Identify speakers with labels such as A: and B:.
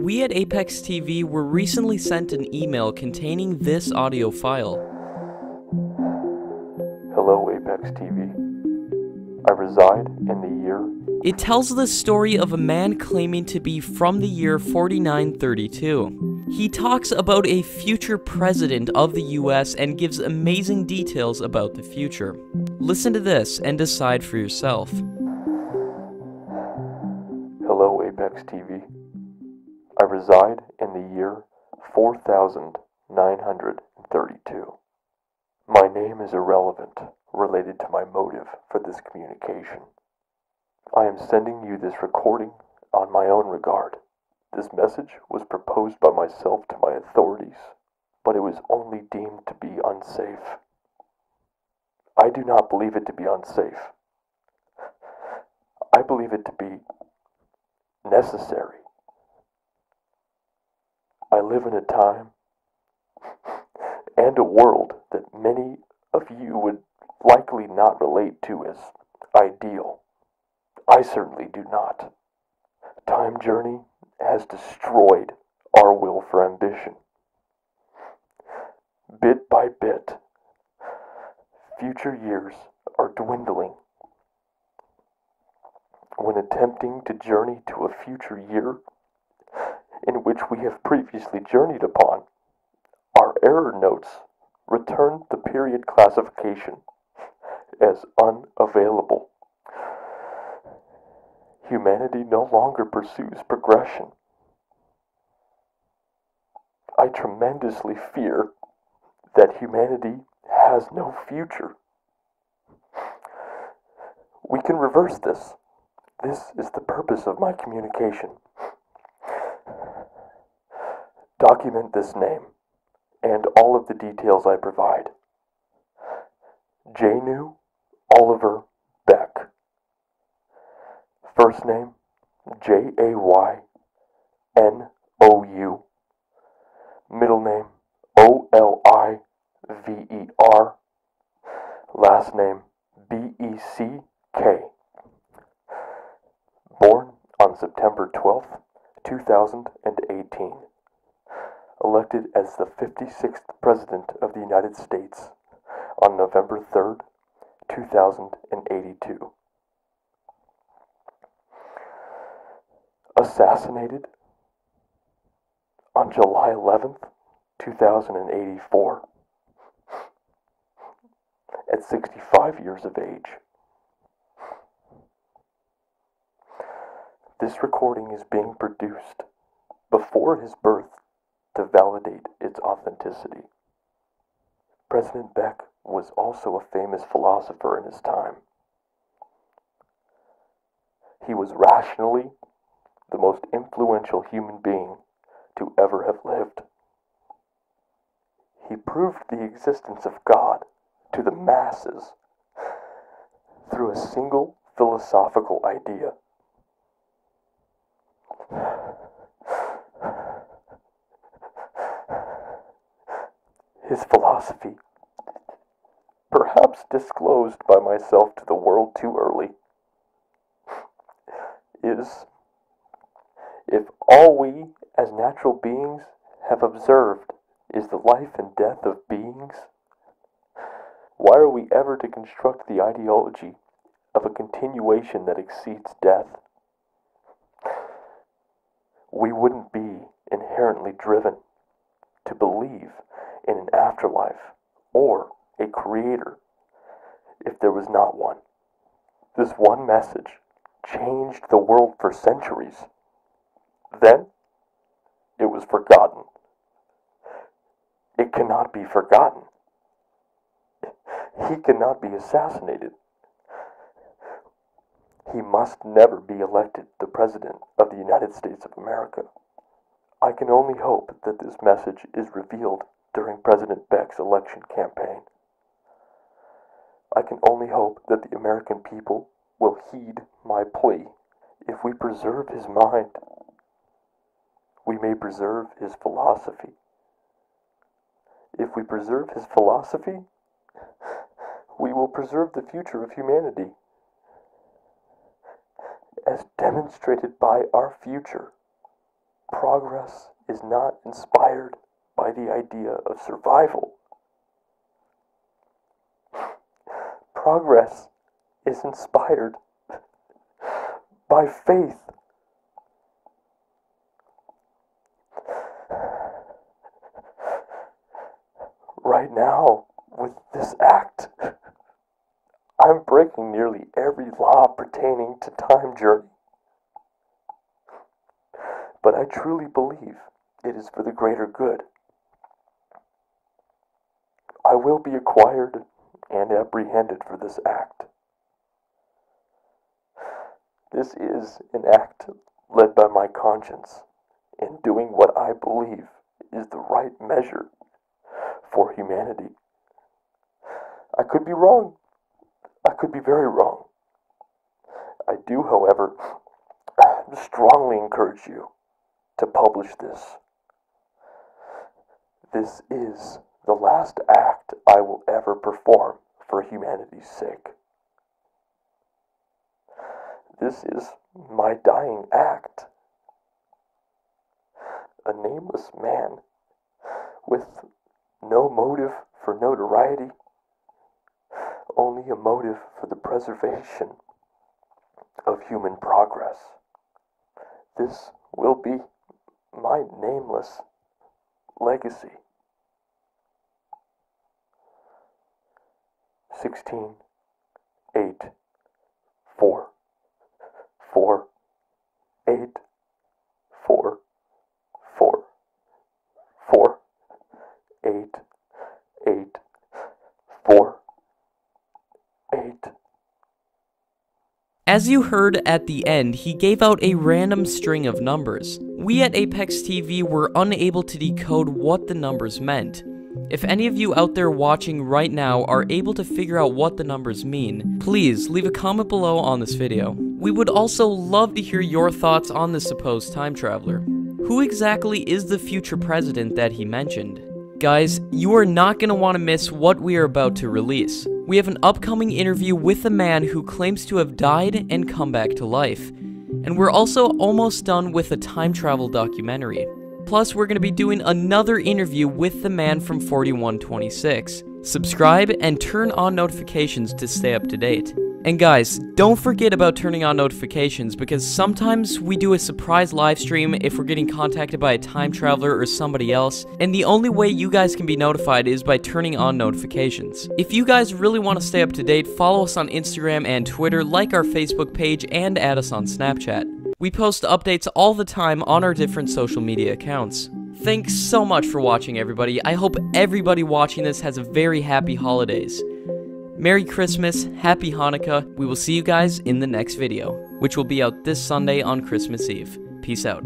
A: We at Apex TV were recently sent an email containing this audio file.
B: Hello, Apex TV. I reside in the year.
A: It tells the story of a man claiming to be from the year 4932. He talks about a future president of the US and gives amazing details about the future. Listen to this and decide for yourself.
B: Hello, Apex TV. I reside in the year 4932. My name is irrelevant related to my motive for this communication. I am sending you this recording on my own regard. This message was proposed by myself to my authorities, but it was only deemed to be unsafe. I do not believe it to be unsafe. I believe it to be necessary. I live in a time and a world that many of you would likely not relate to as ideal. I certainly do not. Time journey has destroyed our will for ambition. Bit by bit, future years are dwindling. When attempting to journey to a future year in which we have previously journeyed upon, our error notes return the period classification as unavailable. Humanity no longer pursues progression. I tremendously fear that humanity has no future. We can reverse this. This is the purpose of my communication. Document this name and all of the details I provide. Jaynou Oliver Beck. First name, Jaynou. Middle name, Oliver. Last name, Beck. Born on September 12th, 2018. Elected as the 56th President of the United States on November 3rd, 2082. Assassinated on July 11th, 2084, at 65 years of age. This recording is being produced before his birth to validate its authenticity. President Beck was also a famous philosopher in his time. He was rationally the most influential human being to ever have lived. He proved the existence of God to the masses through a single philosophical idea. His philosophy, perhaps disclosed by myself to the world too early, is: if all we as natural beings have observed is the life and death of beings, why are we ever to construct the ideology of a continuation that exceeds death? We wouldn't be inherently driven to believe in an afterlife or a creator if there was not one. This one message changed the world for centuries. Then it was forgotten. It cannot be forgotten. He cannot be assassinated. He must never be elected the President of the United States of America. I can only hope that this message is revealed during President Beck's election campaign. I can only hope that the American people will heed my plea. If we preserve his mind, we may preserve his philosophy. If we preserve his philosophy, we will preserve the future of humanity. As demonstrated by our future, Progress is not inspired by the idea of survival. Progress is inspired by faith. Right now, with this act, I'm breaking nearly every law pertaining to time journey. But I truly believe it is for the greater good. I will be acquired and apprehended for this act. This is an act led by my conscience in doing what I believe is the right measure for humanity. I could be wrong. I could be very wrong. I do, however, strongly encourage you to publish this. This is the last act I will ever perform for humanity's sake. This is my dying act. A nameless man with no motive for notoriety, only a motive for the preservation of human progress. This will be my nameless legacy. 16, 8, 4, 4, 8, 4, 4, 4, 8, 8, 4, 8.
A: As you heard at the end, he gave out a random string of numbers. We at Apex TV were unable to decode what the numbers meant. If any of you out there watching right now are able to figure out what the numbers mean, please leave a comment below on this video. We would also love to hear your thoughts on this supposed time traveler. Who exactly is the future president that he mentioned? Guys, you are not going to want to miss what we are about to release. We have an upcoming interview with a man who claims to have died and come back to life. And we're also almost done with a time travel documentary. Plus, we're going to be doing another interview with the man from 4126. Subscribe and turn on notifications to stay up to date. And guys, don't forget about turning on notifications because sometimes we do a surprise live stream if we're getting contacted by a time traveler or somebody else, and the only way you guys can be notified is by turning on notifications. If you guys really want to stay up to date, follow us on Instagram and Twitter, like our Facebook page, and add us on Snapchat. We post updates all the time on our different social media accounts. Thanks so much for watching, everybody. I hope everybody watching this has a very happy holidays. Merry Christmas, Happy Hanukkah. We will see you guys in the next video, which will be out this Sunday on Christmas Eve. Peace out.